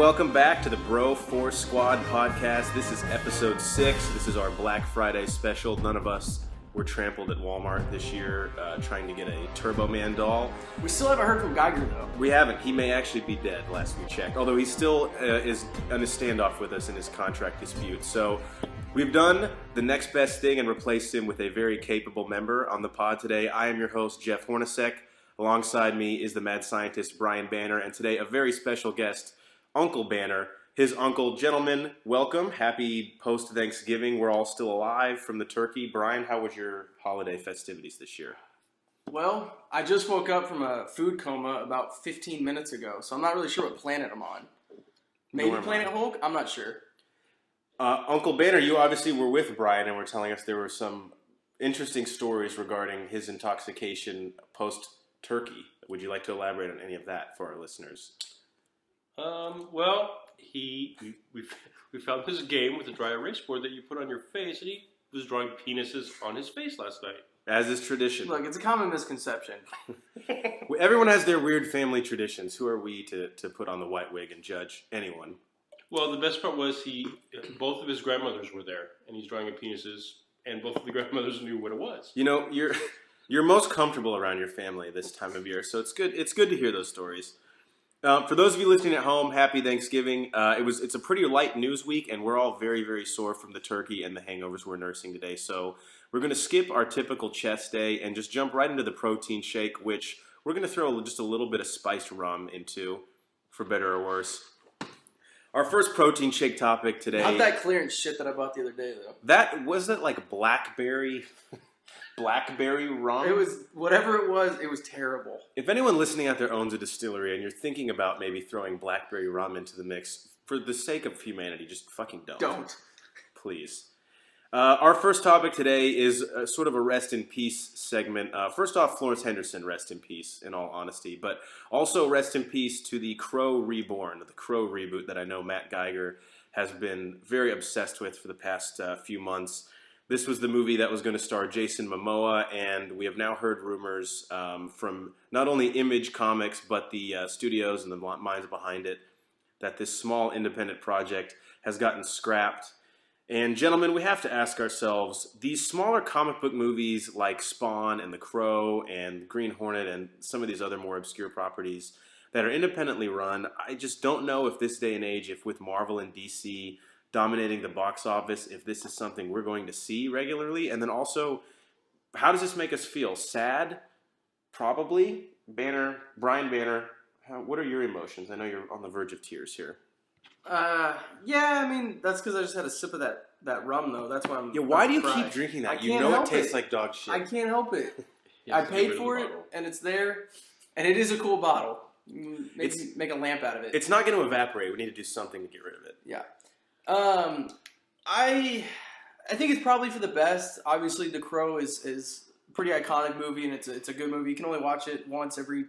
welcome back to the Bro Force Squad podcast. This is episode 6. This is our Black Friday special. None of us were trampled at Walmart this year trying to get a Turbo Man doll. We still haven't heard from Geiger, though. We haven't. He may actually be dead, last we checked. Although he still is on a standoff with us in his contract dispute. So we've done the next best thing and replaced him with a very capable member on the pod today. I am your host, Jeff Hornacek. Alongside me is the mad scientist, Brian Banner. And today, a very special guest, Uncle Banner, his uncle. Gentlemen, welcome. Happy post-Thanksgiving. We're all still alive from the turkey. Brian, how was your holiday festivities this year? Well, I just woke up from a food coma about 15 minutes ago, so I'm not really sure what planet I'm on. Maybe Planet Hulk? I'm not sure. Uncle Banner, you obviously were with Brian and were telling us there were some interesting stories regarding his intoxication post-turkey. Would you like to elaborate on any of that for our listeners? Well, we found this game with a dry erase board that you put on your face, and he was drawing penises on his face last night. As is tradition. Look, it's a common misconception. Everyone has their weird family traditions. Who are we to put on the white wig and judge anyone? Well, the best part was both of his grandmothers were there, and he's drawing penises, and both of the grandmothers knew what it was. You know, you're most comfortable around your family this time of year, so it's good. It's good to hear those stories. For those of you listening at home, happy Thanksgiving. It's a pretty light news week, and we're all very, very sore from the turkey and the hangovers we're nursing today. So we're going to skip our typical chest day and just jump right into the protein shake, which we're going to throw just a little bit of spiced rum into, for better or worse. Our first protein shake topic today. Not that clearance shit that I bought the other day, though. That wasn't like blackberry rum. It was, whatever it was terrible. If anyone listening out there owns a distillery and you're thinking about maybe throwing blackberry rum into the mix, for the sake of humanity, just fucking don't. Don't. Please. Our first topic today is sort of a rest in peace segment. First off, Florence Henderson, rest in peace, in all honesty. But also rest in peace to the Crow Reborn, the Crow reboot that I know Matt Geiger has been very obsessed with for the past few months. This was the movie that was going to star Jason Mamoa, and we have now heard rumors from not only Image Comics, but the studios and the minds behind it, that this small independent project has gotten scrapped. And gentlemen, we have to ask ourselves, these smaller comic book movies like Spawn and The Crow and Green Hornet and some of these other more obscure properties that are independently run, I just don't know if this day and age, if with Marvel and DC dominating the box office, if this is something we're going to see regularly. And then also, how does this make us feel? Sad? Probably. Brian Banner, what are your emotions? I know you're on the verge of tears here. Yeah, I mean, that's because I just had a sip of that rum, though. That's why I'm... Yeah, why do you keep drinking that? You know it tastes like dog shit. I can't help it. I paid for it, and it's there, and it is a cool bottle. Make a lamp out of it. It's not going to evaporate. We need to do something to get rid of it. Yeah. I think it's probably for the best. Obviously, The Crow is a pretty iconic movie, and it's a good movie. You can only watch it once every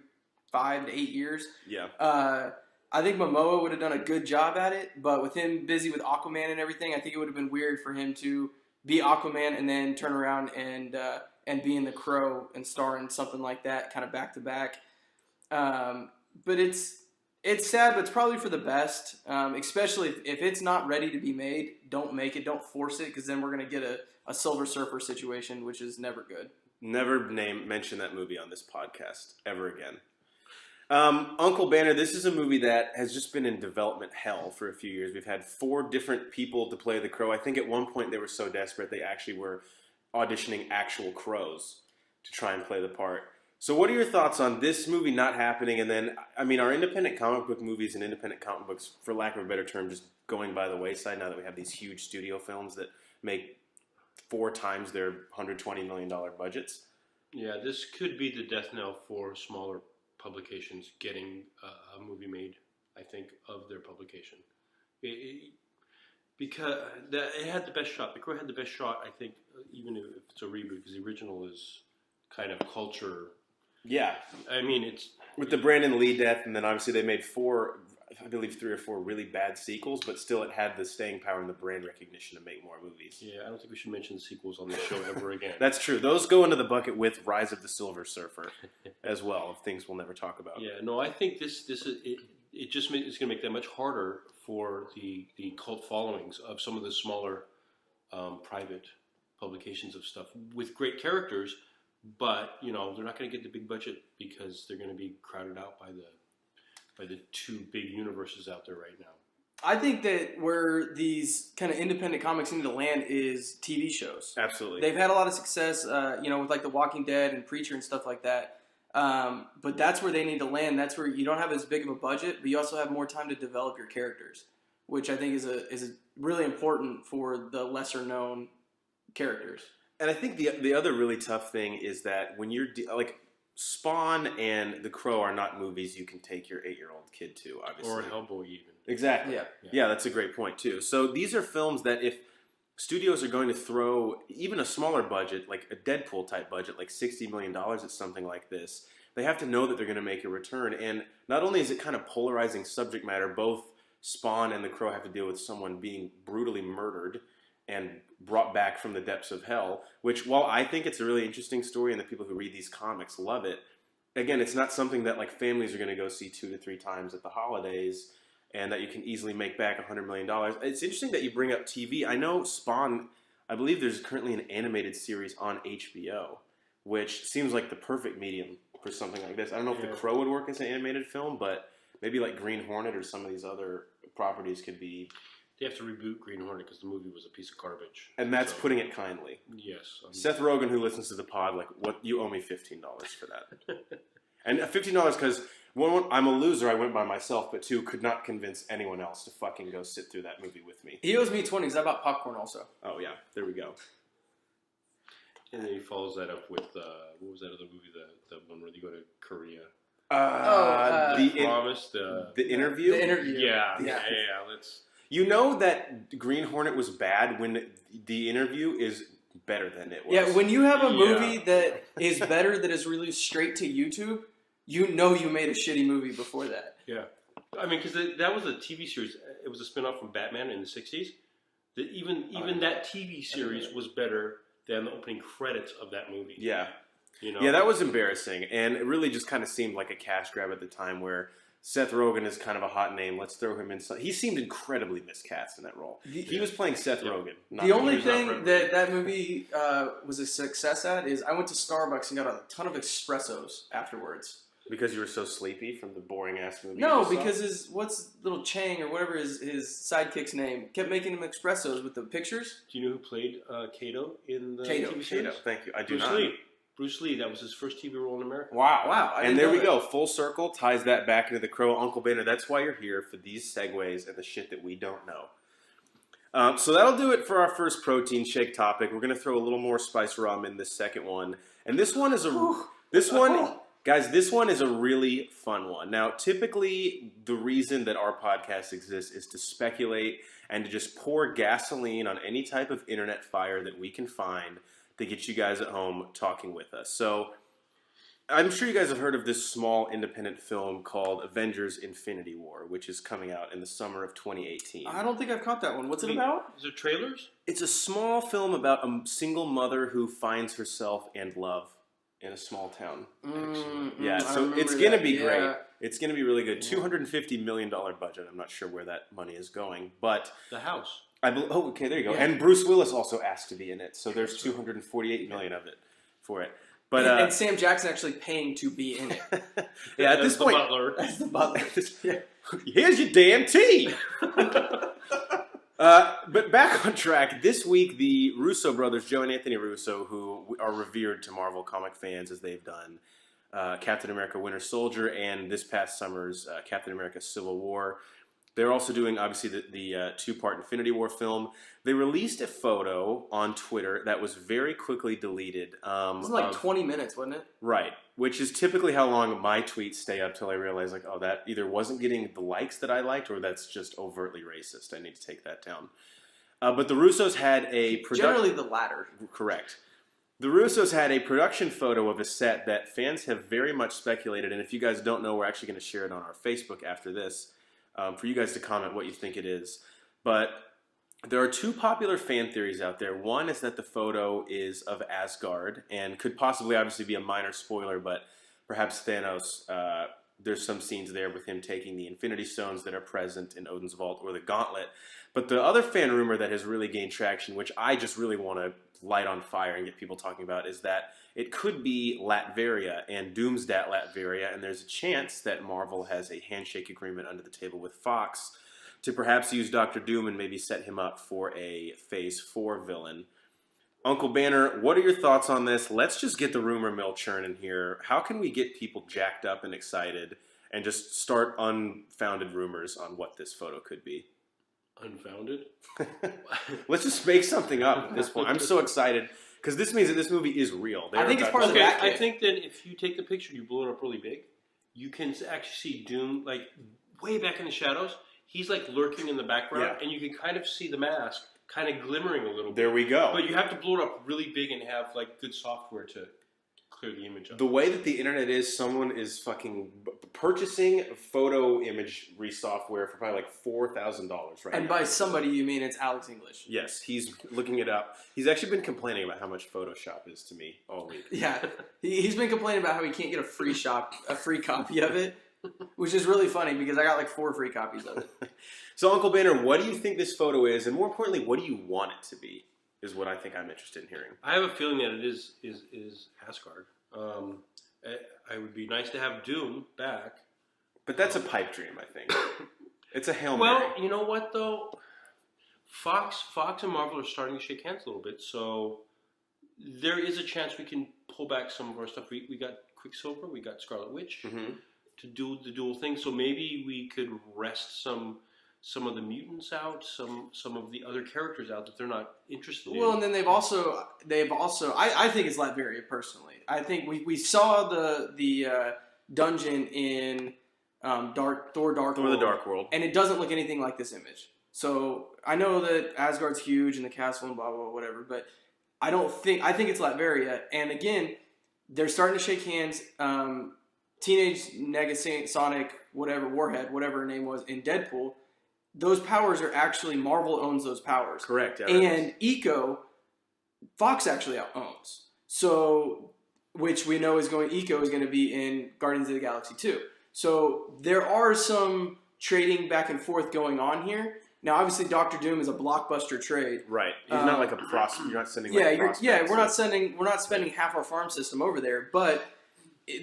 5 to 8 years. Yeah. I think Momoa would have done a good job at it, but with him busy with Aquaman and everything, I think it would have been weird for him to be Aquaman and then turn around and be in The Crow and star in something like that, kind of back to back. But it's sad, but it's probably for the best, especially if it's not ready to be made. Don't make it. Don't force it, because then we're going to get a Silver Surfer situation, which is never good. Never mention that movie on this podcast ever again. Uncle Banner, this is a movie that has just been in development hell for a few years. We've had 4 different people to play the Crow. I think at one point they were so desperate they actually were auditioning actual crows to try and play the part. So what are your thoughts on this movie not happening? And then, I mean, are independent comic book movies and independent comic books, for lack of a better term, just going by the wayside now that we have these huge studio films that make 4 times their $120 million budgets? Yeah, this could be the death knell for smaller publications getting a movie made, I think, of their publication. Because it had the best shot. The Crow had the best shot, I think, even if it's a reboot, because the original is kind of culture. Yeah. I mean, it's... With the Brandon Lee death, and then obviously they made 4, I believe 3 or 4 really bad sequels, but still it had the staying power and the brand recognition to make more movies. Yeah, I don't think we should mention sequels on this show ever again. That's true. Those go into the bucket with Rise of the Silver Surfer as well, of things we'll never talk about. Yeah, no, I think this is... it's going to make that much harder for the cult followings of some of the smaller private publications of stuff with great characters, but they're not going to get the big budget because they're going to be crowded out by the two big universes out there right now. I think that where these kind of independent comics need to land is TV shows. Absolutely. They've had a lot of success, with like The Walking Dead and Preacher and stuff like that. But that's where they need to land. That's where you don't have as big of a budget, but you also have more time to develop your characters, which I think is really important for the lesser known characters. And I think the other really tough thing is that when you're like Spawn and The Crow are not movies you can take your 8-year-old kid to, obviously. Or Hellboy even. Exactly. Yeah. Yeah, that's a great point too. So these are films that if studios are going to throw even a smaller budget, like a Deadpool type budget, like $60 million at something like this, they have to know that they're going to make a return. And not only is it kind of polarizing subject matter, both Spawn and The Crow have to deal with someone being brutally murdered and brought back from the depths of hell, which while I think it's a really interesting story and the people who read these comics love it, again, it's not something that like families are going to go see 2 to 3 times at the holidays and that you can easily make back $100 million. It's interesting that you bring up TV. I know Spawn, I believe there's currently an animated series on HBO, which seems like the perfect medium for something like this. I don't know if The Crow would work as an animated film, but maybe like Green Hornet or some of these other properties could be. They have to reboot Green Hornet because the movie was a piece of garbage. And that's putting it kindly. Yes. Seth Rogen, who listens to the pod, like, what, you owe me $15 for that. And $15 because, one, I'm a loser, I went by myself, but 2, could not convince anyone else to fucking go sit through that movie with me. He owes me 20 because I bought popcorn also. Oh, yeah. There we go. And then he follows that up with, what was that other movie, the one where they go to Korea? The Promise, the Interview? The Interview. Yeah. Let's... You know that Green Hornet was bad when The Interview is better than it was. Yeah, when you have a movie that is better that is released straight to YouTube, you know you made a shitty movie before that. Yeah. I mean, because that was a TV series. It was a spin-off from Batman in the 60s. Even that TV series was better than the opening credits of that movie. Yeah. Yeah, that was embarrassing. And it really just kind of seemed like a cash grab at the time where Seth Rogen is kind of a hot name. Let's throw him in. He seemed incredibly miscast in that role. He was playing Seth Rogen. The only thing that movie was a success at is I went to Starbucks and got a ton of espressos afterwards. Because you were so sleepy from the boring ass movie. No, because what's little Chang or whatever his sidekick's name kept making him espressos with the pictures. Do you know who played Kato in the Kato. TV series? Thank you. I do Bruce not. Lee. Bruce Lee. That was his first TV role in America. Wow. I And didn't there know we that. go. Full circle. Ties that back into The Crow, Uncle Banner. That's why you're here, for these segues and the shit that we don't know. So that'll do it for our first protein shake topic. We're going to throw a little more spice rum in this second one. And this one is Guys, this one is a really fun one. Now, typically, the reason that our podcast exists is to speculate and to just pour gasoline on any type of internet fire that we can find to get you guys at home talking with us. So, I'm sure you guys have heard of this small independent film called Avengers Infinity War, which is coming out in the summer of 2018. I don't think I've caught that one. What's it about? Is there trailers? It's a small film about a single mother who finds herself and love in a small town. Yeah, so it's going to be great. It's going to be really good. $250 million budget. I'm not sure where that money is going, but The House. okay, there you go. Yeah. And Bruce Willis also asked to be in it, so there's $248 million of it for it. But and Sam Jackson actually paying to be in it. yeah, at this The point, butler. That's the butler. here's your damn tea. But back on track, this week the Russo brothers, Joe and Anthony Russo, who are revered to Marvel comic fans as they've done Captain America Winter Soldier and this past summer's Captain America Civil War. They're also doing, obviously, the two-part Infinity War film. They released a photo on Twitter that was very quickly deleted. It was like 20 minutes, wasn't it? Right, which is typically how long my tweets stay up till I realize, like, oh, that either wasn't getting the likes that I liked or that's just overtly racist. I need to take that down. But the Russos had a... Generally the latter. Correct. The Russos had a production photo of a set that fans have very much speculated, and if you guys don't know, we're actually going to share it on our Facebook after this for you guys to comment what you think it is. But there are two popular fan theories out there. One is that the photo is of Asgard and could possibly, obviously, be a minor spoiler, but perhaps Thanos there's some scenes there with him taking the Infinity Stones that are present in Odin's Vault or the Gauntlet. But the other fan rumor that has really gained traction, which I just really want to light on fire and get people talking about, is that it could be Latveria and Doomsdat Latveria, and there's a chance that Marvel has a handshake agreement under the table with Fox to perhaps use Doctor Doom and maybe set him up for a Phase 4 villain. Uncle Banner, what are your thoughts on this? Let's just get the rumor mill churning here. How can we get people jacked up and excited and just start unfounded rumors on what this photo could be? Unfounded? Let's just make something up at this point. I'm so excited because this means that this movie is real. I think it's part of the Okay, back. I think that if you take the picture, you blow it up really big, you can actually see Doom like way back in the shadows. He's like lurking in the background, and you can kind of see the mask kind of glimmering a little bit. There we go. But you have to blow it up really big and have like good software to clear the image up. The way that the internet is, someone is fucking purchasing photo imagery software for probably like $4,000 right And now. by somebody, you mean it's Alex English. Yes, he's looking it up. He's actually been complaining about how much Photoshop is to me all week. Yeah, he's been complaining about how he can't get a free copy of it, which is really funny because I got like 4 free copies of it. So, Uncle Banner, what do you think this photo is, and more importantly, what do you want it to be? Is what I think I'm interested in hearing. I have a feeling that it is Asgard. It would be nice to have Doom back. But that's a pipe dream, I think. It's a Hail Well, Mary. you know what though? Fox and Marvel are starting to shake hands a little bit, so there is a chance we can pull back some of our stuff. We got Quicksilver, we got Scarlet Witch to do the dual thing, so maybe we could rest some of the mutants out, some of the other characters out that they're not interested in. Well, and then they've also I think it's Latveria personally. I think we saw the dungeon in Thor Dark Thor World, the Dark World. and it doesn't look anything like this image. So I know that Asgard's huge and the castle and blah blah, blah whatever, but I think it's Latveria. And again, they're starting to shake hands. Teenage Negasonic, whatever Warhead, whatever her name was in Deadpool. Those powers are actually Marvel owns those powers. Correct. Yeah, And Eco, Fox actually owns. So, which we know Eco is going to be in Guardians of the Galaxy 2. So there are some trading back and forth going on here. Now, obviously, Doctor Doom is a blockbuster trade. Right. He's not like a prospect. You're not sending Yeah, like prospects. yeah. We're not spending half our farm system over there, but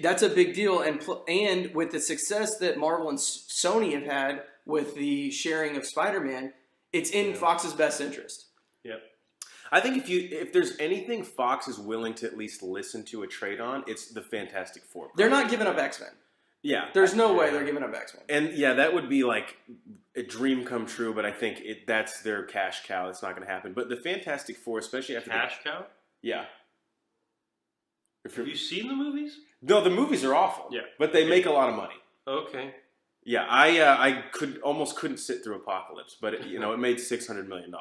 that's a big deal. And with the success that Marvel and Sony have had with the sharing of Spider-Man, it's in Fox's best interest. Yep. I think if there's anything Fox is willing to at least listen to a trade on, it's the Fantastic Four. They're not giving up X-Men. Yeah. There's no way they're giving up X-Men. And yeah, that would be like a dream come true, but I think that's their cash cow. It's not going to happen. But the Fantastic Four, especially after Cash cow? Yeah. Have you seen the movies? No, the movies are awful. Yeah. But they make a lot of money. Okay. Yeah, I almost couldn't sit through Apocalypse, but it made $600 million.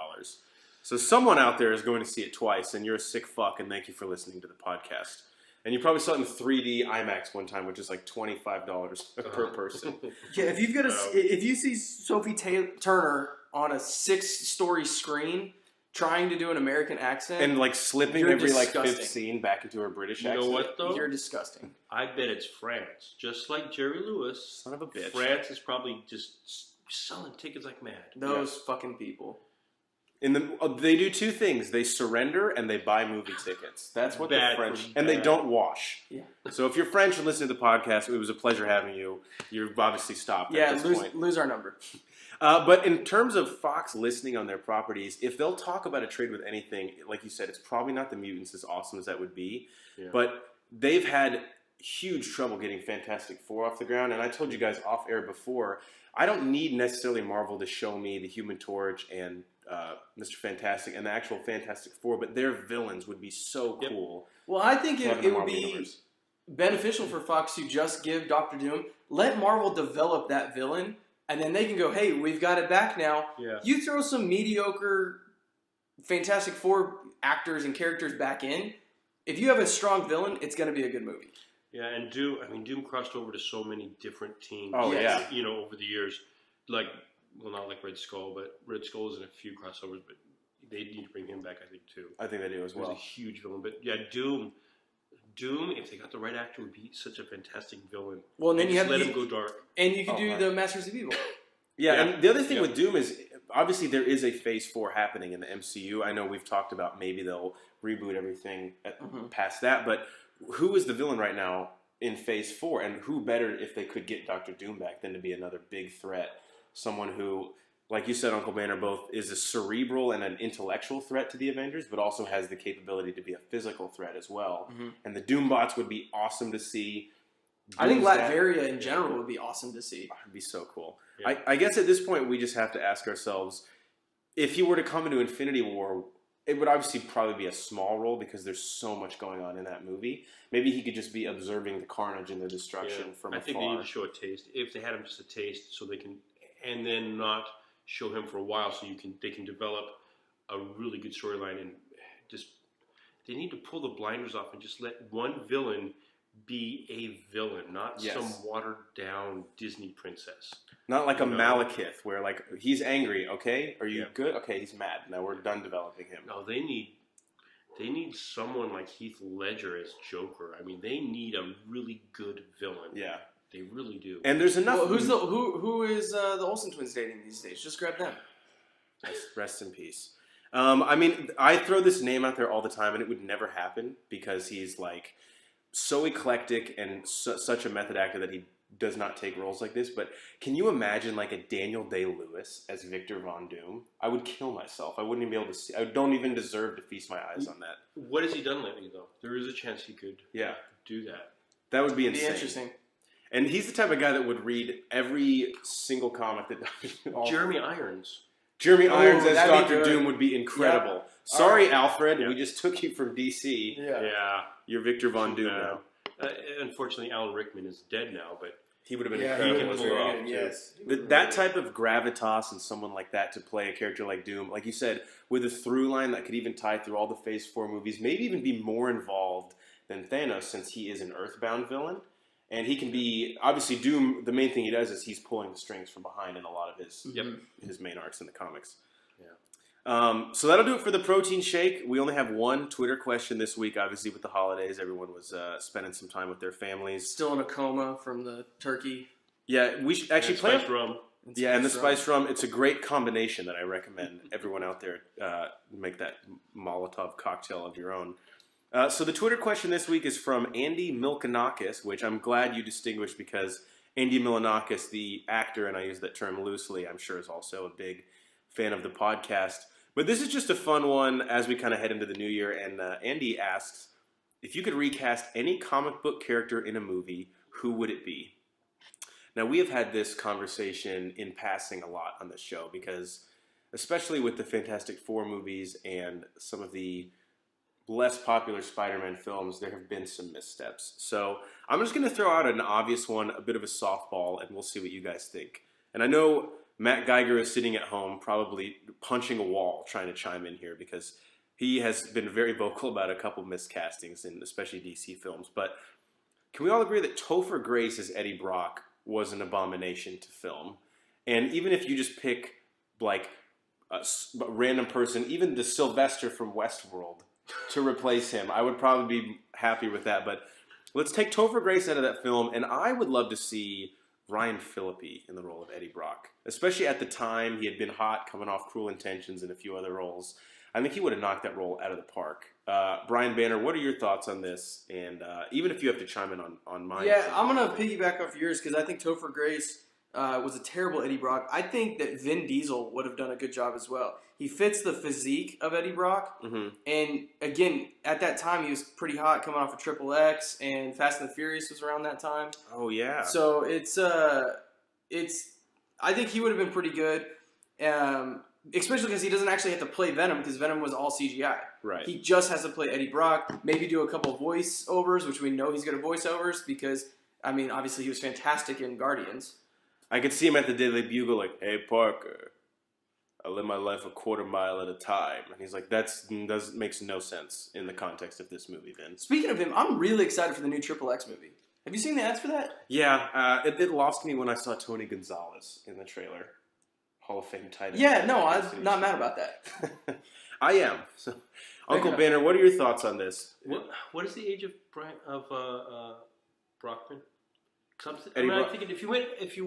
So someone out there is going to see it twice, and you're a sick fuck, and thank you for listening to the podcast. And you probably saw it in 3D IMAX one time, which is like $25 per person. Yeah, if you see Sophie Turner on a 6-story screen trying to do an American accent, And like slipping You're every like disgusting. fifth scene back into her British You accent. know what though? you're disgusting. I bet it's France. Just like Jerry Lewis. Son of a bitch. France is probably just selling tickets like mad. Those fucking people. They do two things. They surrender and they buy movie tickets. That's what Bad the French... for And they bad. don't wash. Yeah. So if you're French and listening to the podcast, it was a pleasure having you. You've obviously stopped Yeah, at this point. lose our number. But in terms of Fox listening on their properties, if they'll talk about a trade with anything, like you said, it's probably not the mutants, as awesome as that would be. Yeah. But they've had huge trouble getting Fantastic Four off the ground. And I told you guys off air before, I don't need necessarily Marvel to show me the Human Torch and Mr. Fantastic and the actual Fantastic Four, but their villains would be so cool. Well, I think having it the would Marvel be universe. beneficial for Fox to just give Doctor Doom, let Marvel develop that villain, and then they can go, hey, we've got it back now. Yeah. You throw some mediocre Fantastic Four actors and characters back in, if you have a strong villain, it's going to be a good movie. Yeah, and Doom crossed over to so many different teams. Oh, Yes. yeah. Over the years. Not like Red Skull, but Red Skull is in a few crossovers, but they need to bring him back, I think, too. I think they do as He was well. a huge villain. But yeah, Doom Doom, if they got the right actor, would be such a fantastic villain. Well, and then you just have let him go dark. and you could Oh, do right. the Masters of Evil. Yeah, Yeah. and the other thing Yeah. with Doom is obviously there is a Phase 4 happening in the MCU. I know we've talked about maybe they'll reboot everything past that, but who is the villain right now in Phase 4? And who better if they could get Doctor Doom back than to be another big threat? Someone who, like you said, Uncle Banner, both is a cerebral and an intellectual threat to the Avengers, but also has the capability to be a physical threat as well. And the Doombots would be awesome to see. I think Doomsday- Latveria in general would be awesome to see. It'd be so cool. Yeah. I guess at this point we just have to ask ourselves, if he were to come into Infinity War, it would obviously probably be a small role because there's so much going on in that movie. Maybe he could just be observing the carnage and the destruction from I afar. think they need to show a taste. If they had him just a taste, so they can, and then not show him for a while, so they can develop a really good storyline, and just they need to pull the blinders off and just let one villain be a villain, not Yes. some watered down Disney princess. Not like a No. Malekith, where like he's angry. Okay, are you Yeah. good? Okay, he's mad. Now we're done developing him. No, they need someone like Heath Ledger as Joker. I mean, they need a really good villain. Yeah, They really do. and there's enough. Well, who is the Olsen twins dating these days? Just grab them. Rest in peace. I mean, I throw this name out there all the time, and it would never happen because he's like so eclectic and such a method actor that he does not take roles like this. But can you imagine like a Daniel Day-Lewis as Victor Von Doom? I would kill myself. I wouldn't even be able to see. I don't even deserve to feast my eyes on that. What has he done lately, though? There is a chance he could Yeah, do that. that would be It'd be insane. interesting. And he's the type of guy that would read every single comic that Jeremy Irons. Jeremy Irons as that'd be Doctor good. Doom would be incredible. All Sorry, right. Alfred, Yeah. we just took you from DC. Yeah. You're Victor Von Doom Yeah. now. Unfortunately, Alan Rickman is dead now, but He would have been Yeah, he incredible would as have been well. very good. Yes. That type of gravitas and someone like that to play a character like Doom, like you said, with a through line that could even tie through all the Phase 4 movies, maybe even be more involved than Thanos since he is an Earthbound villain. And he can be, obviously Doom, the main thing he does is he's pulling the strings from behind in a lot of his main arcs in the comics. So that'll do it for the protein shake. We only have one Twitter question this week. Obviously, with the holidays, everyone was spending some time with their families. Still in a coma from the turkey. Yeah, we should actually play. Spice Rum. Yeah, and the spice rum. It's a great combination that I recommend everyone out there make that Molotov cocktail of your own. So the Twitter question this week is from Andy Milkonakis, which I'm glad you distinguished because Andy Milonakis, the actor, and I use that term loosely, I'm sure is also a big fan of the podcast. But this is just a fun one as we kind of head into the new year. And Andy asks, if you could recast any comic book character in a movie, who would it be? Now, we have had this conversation in passing a lot on this show because, especially with the Fantastic Four movies and some of the less popular Spider-Man films, there have been some missteps. So I'm just going to throw out an obvious one, a bit of a softball, and we'll see what you guys think. And I know Matt Geiger is sitting at home probably punching a wall trying to chime in here because he has been very vocal about a couple miscastings in especially DC films. But can we all agree that Topher Grace as Eddie Brock was an abomination to film? And even if you just pick like a random person, even the Sylvester from Westworld, to replace him, I would probably be happy with that. But let's take Topher Grace out of that film, and I would love to see Ryan Phillippe in the role of Eddie Brock. Especially at the time, he had been hot, coming off Cruel Intentions and a few other roles. I think he would have knocked that role out of the park. Brian Banner, what are your thoughts on this? And even if you have to chime in on mine. Yeah, I'm going to piggyback off yours because I think Topher Grace was a terrible Eddie Brock. I think that Vin Diesel would have done a good job as well. He fits the physique of Eddie Brock. Mm-hmm. And again, at that time, he was pretty hot coming off of Triple X, and Fast and the Furious was around that time. Oh, yeah. So it's I think he would have been pretty good, especially because he doesn't actually have to play Venom because Venom was all CGI. Right. He just has to play Eddie Brock, maybe do a couple of voiceovers, which we know he's good at voiceovers because, I mean, obviously he was fantastic in Guardians. I could see him at the Daily Bugle like, hey, Parker, I live my life a quarter mile at a time. And he's like, makes no sense in the context of this movie, then. Speaking of him, I'm really excited for the new Triple X movie. Have you seen the ads for that? Yeah, it lost me when I saw Tony Gonzalez in the trailer. Hall of Fame tight end. Yeah, no, I'm not mad about that. I am. So, Uncle Banner, what are your thoughts on this? What is the age of Brockman? Eddie I'm thinking if you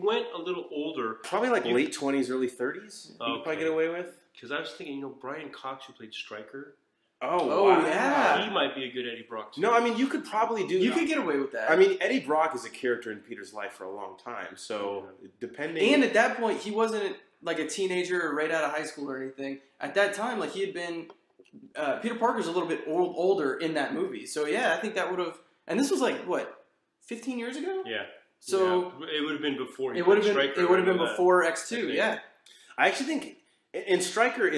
went a little older, probably like late 20s, early 30s. You could probably get away with. Because I was thinking, Brian Cox, who played Stryker. Oh wow. Yeah. He might be a good Eddie Brock too. No, I mean you could probably do. You could get away with that. I mean Eddie Brock is a character in Peter's life for a long time, so depending. And at that point, he wasn't like a teenager or right out of high school or anything. At that time, like he had been. Peter Parker's a little bit older in that movie, so yeah, I think that would have. And this was like what, 15 years ago? Yeah. So it would have been before. It would have been. It would have been before X2. Yeah. I actually think in Stryker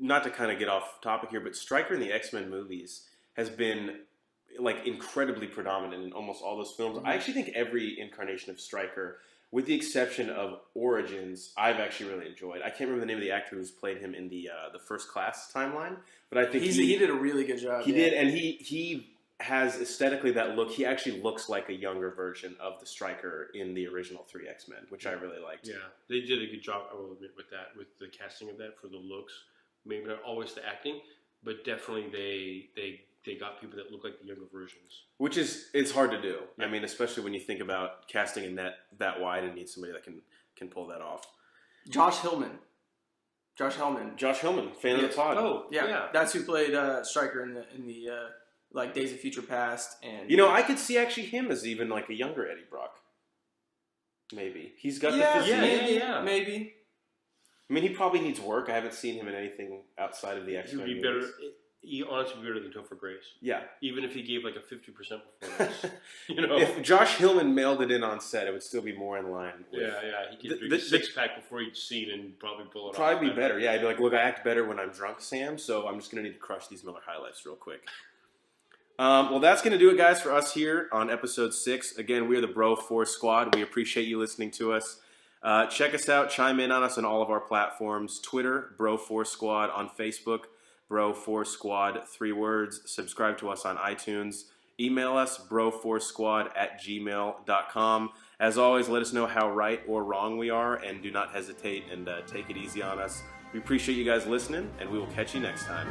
not to kind of get off topic here, but Stryker in the X-Men movies has been like incredibly predominant in almost all those films. Mm-hmm. I actually think every incarnation of Stryker, with the exception of Origins, I've actually really enjoyed. I can't remember the name of the actor who's played him in the First Class timeline, but I think he did a really good job. He did, and he has aesthetically that look. He actually looks like a younger version of the Stryker in the original 3 X-Men, which I really liked. Yeah, they did a good job, I will admit, with the casting of that for the looks. Maybe not always the acting, but definitely they got people that look like the younger versions. Which it's hard to do. Yeah. I mean, especially when you think about casting a net that wide and need somebody that can pull that off. Josh Hillman, fan of the pod. Oh, yeah. That's who played Stryker in the like Days of Future Past, and I could see actually him as even like a younger Eddie Brock. Maybe he's got the physique. Maybe. I mean, he probably needs work. I haven't seen him in anything outside of the X-Men. He would be better. He honestly would be better than Topher Grace. Yeah. Even if he gave like a 50% performance. If Josh Hillman mailed it in on set, it would still be more in line. With He could do a six-pack before each scene and probably pull it off. Probably be better. Yeah, I'd be like, look, I act better when I'm drunk, Sam, so I'm just going to need to crush these Miller High Lifes real quick. Well, that's going to do it, guys, for us here on episode 6. Again, we are the Bro Force Squad. We appreciate you listening to us. Check us out. Chime in on us on all of our platforms. Twitter, Bro Force Squad. On Facebook, Bro Force Squad, 3 words. Subscribe to us on iTunes. Email us, broforcesquad@gmail.com. As always, let us know how right or wrong we are, and do not hesitate and take it easy on us. We appreciate you guys listening, and we will catch you next time.